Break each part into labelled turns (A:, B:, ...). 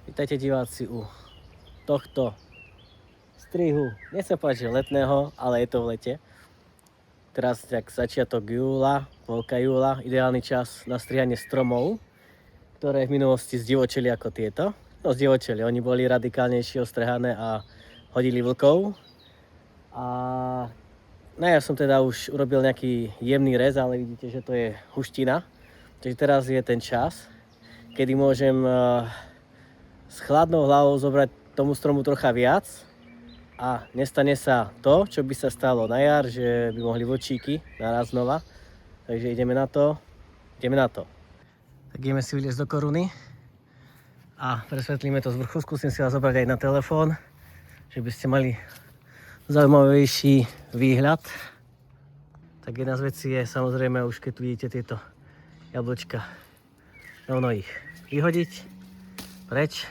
A: Vítajte diváci u tohto strihu, nechcem povedať, že letného, ale je to v lete. Teraz tak začiatok júla, polka júla, ideálny čas na strihanie stromov, ktoré v minulosti zdivočili ako tieto. No zdivočili, oni boli radikálnejšie ostrehané a hodili vlkov. A ja som teda už urobil nejaký jemný rez, ale vidíte, že to je huština. Takže teraz je ten čas, kedy môžem s chladnou hlavou zobrať tomu stromu trocha viac a nestane sa to, čo by sa stalo na jar, že by mohli vlčíky naraz znova. Takže ideme na to. Tak ideme si vyliesť do koruny a presvetlíme to z vrchu. Skúsim si vás zobrať aj na telefón, že by ste mali zaujímavejší výhľad. Tak jedna z vecí je samozrejme už keď tu vidíte tieto jablčka, rovno ich vyhodiť preč.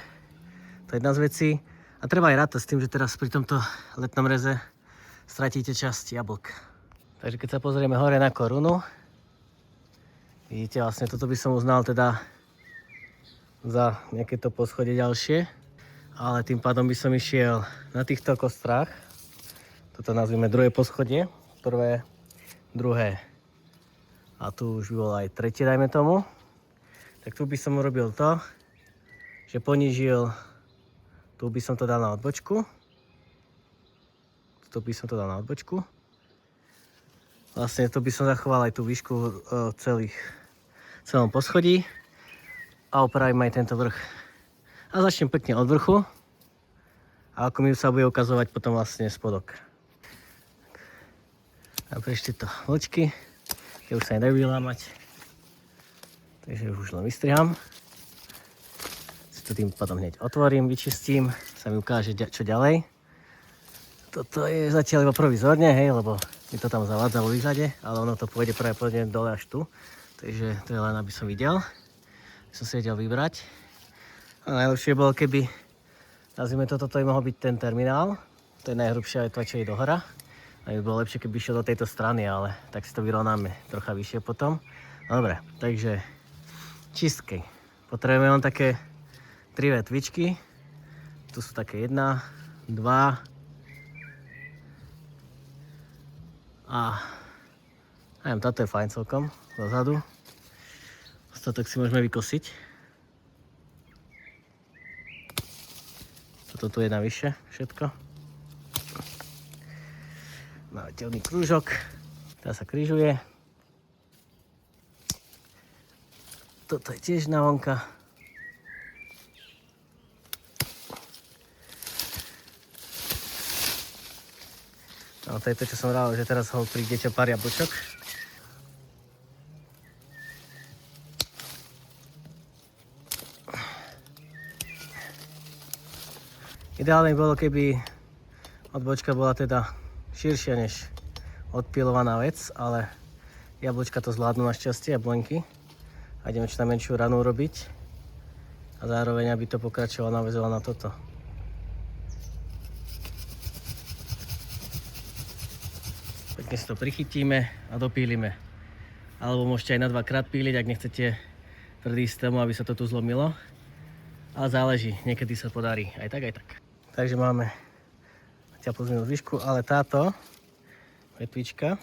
A: To je jedna z vecí. A treba aj rátať s tým, že teraz pri tomto letnom reze stratíte časť jablk. Takže keď sa pozrieme hore na korunu, vidíte vlastne toto by som uznal teda za nejaké to poschodie ďalšie. Ale tým pádom by som išiel na týchto kostrách. Toto nazvime druhé poschodie. Prvé, druhé. A tu už by bolo aj tretie, dajme tomu. Tak tu by som urobil to, že ponížil. Tu by som to dal na odbočku. Vlastne to by som zachoval aj tú výšku celom poschodí. A opravím aj tento vrch. A začnem pekne od vrchu. A ako mi sa bude ukazovať potom vlastne spodok. A prešli to vlčky. Tie už sa nedajú vylámať. Takže už len vystriham. To tým potom hneď otvorím, vyčistím, sa mi ukáže čo ďalej. Toto je zatiaľ iba provizorne, hej, lebo mi to tam zavádza vo výhľade, ale ono to pôjde pravdepodobne dole až tu. Takže to je len aby som videl, som si vedel vybrať. A najlepšie bolo, keby, nazvime toto by mohol byť ten terminál. To je najhrubšia vetva, čo je dohora. A by bolo lepšie, keby išiel do tejto strany, ale tak si to vyrovnáme trocha vyššie potom. Dobre, takže čistky. Potrebujeme len také 3 vetvičky, tu sú také 1, 2 a neviem, táto je fajn celkom, dozadu. Ostatok si môžeme vykosiť. Toto tu je navyše všetko. Návateľný krúžok, teraz sa križuje. Toto je tiež navonka. No to je to, čo som rád, že teraz ho prídete pár jablčok. Ideálne bolo, keby odbočka bola teda širšia než odpilovaná vec, ale jablčka to zvládnu našťastie, jablonky. A ideme čo na menšiu ranu robiť. A zároveň, aby to pokračovalo, naväzovalo na toto. Pekne si to prichytíme a dopílime. Alebo môžete aj na 2-krát píliť, ak nechcete tvrdý systému, aby sa to tu zlomilo. Ale záleží, niekedy sa podarí aj tak, aj tak. Takže máme zatiaľ pozmenú zvyšku, ale táto vetvička,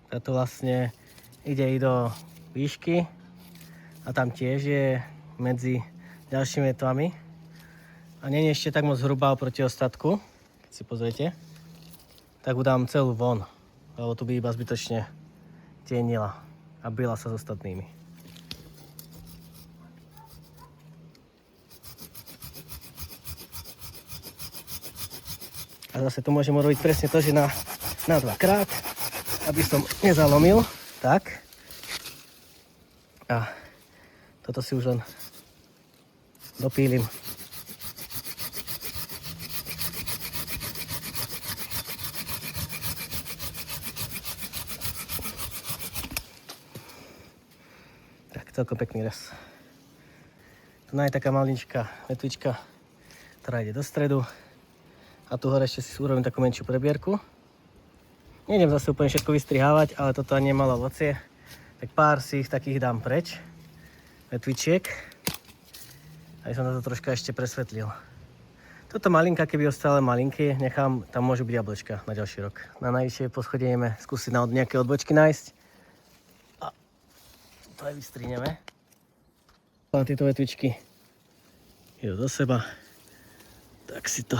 A: táto vlastne ide i do výšky a tam tiež je medzi ďalšími vetvami. A nie je ešte tak moc hrubá oproti ostatku, keď si pozriete. Tak ju dám celú von, lebo tu by iba zbytočne tienila a byla sa s ostatnými. A zase tu môžem urobiť presne to, že na 2-krát, aby som nezalomil. Tak. A toto si už len dopílim. Celkom pekný rez. Tu je taká maličká vetvička, ktorá ide do stredu. A tu hore ešte si urobím takú menšiu prebierku. Nejdem zase úplne všetko vystrihávať, ale toto ani nemalo ovocie. Tak pár si ich takých dám preč. Vetvičiek. Aj som to troška ešte presvetlil. Toto malinka, keby ostala malinké, nechám, tam môžu byť jablčka na ďalší rok. Na najvyššie poschodie ideme skúsiť nejaké odbočky nájsť. A to aj vystrihneme. A tieto vetvičky idú do seba. Tak si to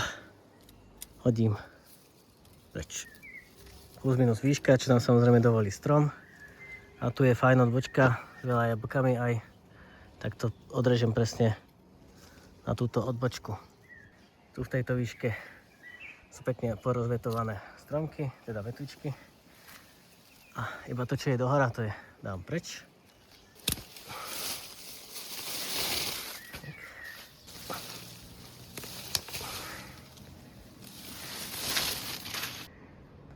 A: hodím preč. Plus minus výška, čo nám samozrejme dovolí strom. A tu je fajn odbočka s veľa jablkami aj. Tak to odrežem presne na túto odbočku. Tu v tejto výške sú pekne porozvetované stromky, teda vetvičky. A iba to, čo je dohora, to je dám preč.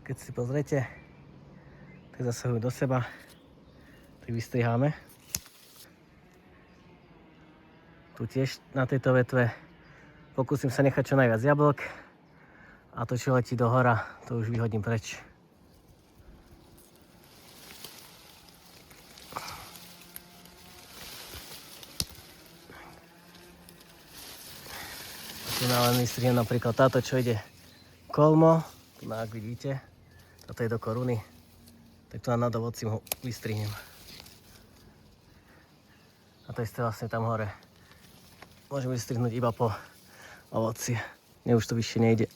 A: Keď si pozriete, tak zasahujú do seba, tak vystriháme. Tu tiež na tejto vetve pokúsim sa nechať čo najviac jablok a to, čo letí do hora, to už vyhodím preč. Tu len vystrihnem napríklad táto, čo ide kolmo, tu ak vidíte, toto je do koruny, tak tu nad ovocím ho vystrihnem. A to isté vlastne tam hore. Môžem vystrihnúť iba po ovoci. Už to vyššie nejde.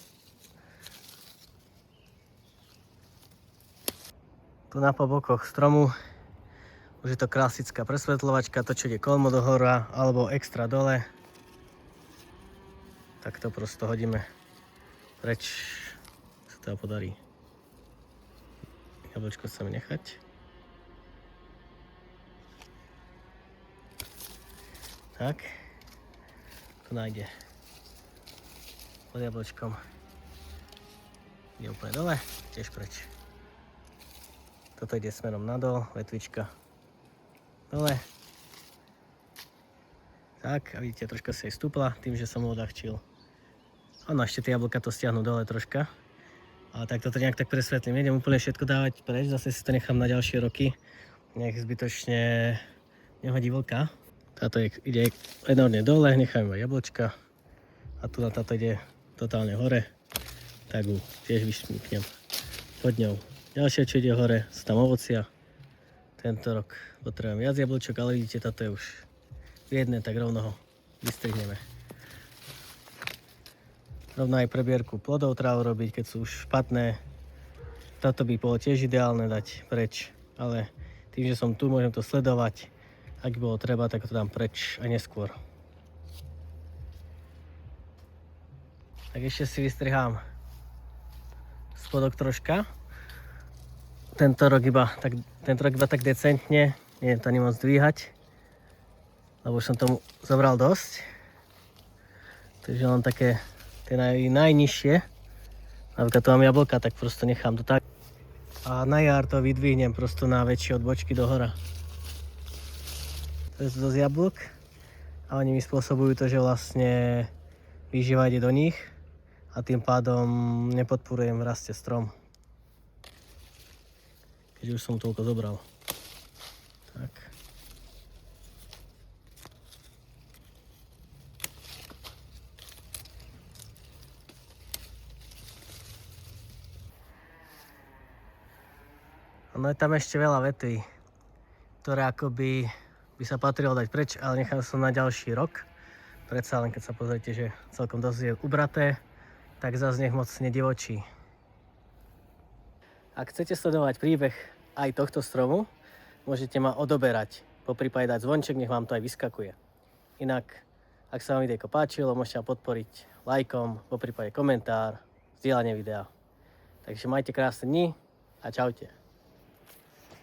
A: Tu na pobokoch stromu už je to klasická presvetľovačka, to čo ide kolmo do hora alebo extra dole. Tak to prosto hodíme preč, sa to podarí. Jablčko chceme nechať. Tak. Tu nájde pod jablčkom. Ide úplne dole, tiež preč. Toto ide smerom nadol, vetvička dole. Tak, a vidíte, troška sa jej stúpla tým, že som ho odľahčil. Áno, ešte tie jablka to stiahnu dole troška. Ale tak toto nejak tak presvetlím. Nejdem úplne všetko dávať preč, zase si to nechám na ďalšie roky. Nech zbytočne nehodí vlka. Táto ide enormne dole, nechám iba jablčka. A tu na táto ide totálne hore. Tak ju tiež vyšmyknem pod ňou. Ďalšie, čo ide hore, sú tam ovocia. Tento rok potrebujem viac jablčok, ale vidíte, táto je už jedné, tak rovno ho vystrihneme. Rovno aj prebierku plodov treba robiť, keď sú už špatné. Toto by bolo tiež ideálne dať preč, ale tým, že som tu, môžem to sledovať. Ak bolo treba, tak to dám preč a neskôr. Tak ešte si vystrihám spodok troška. Tento rok iba tak decentne, neviem to ani moc dvíhať, lebo už som tomu zobral dosť. Takže len také tie najnižšie. Napríklad tu mám jablka, tak prosto nechám to tak. A na jar to vydvihnem prosto na väčšie odbočky do hora. To je dosť jablk a oni mi spôsobujú to, že vlastne výživa ide do nich a tým pádom nepodporujem rastie strom. Keďže už som toľko zobral. Tak. No je tam ešte veľa vetví, ktoré akoby by sa patrilo dať preč, ale nechám som na ďalší rok. Predsa len keď sa pozriete, že celkom dosť je ubraté, tak zase nech moc nedivočí. Ak chcete sledovať príbeh aj tohto stromu, môžete ma odoberať, poprípade dať zvonček, nech vám to aj vyskakuje. Inak, ak sa vám videjko páčilo, môžete ma podporiť lajkom, poprípade komentár, zdieľanie videa. Takže majte krásne dni a čaute.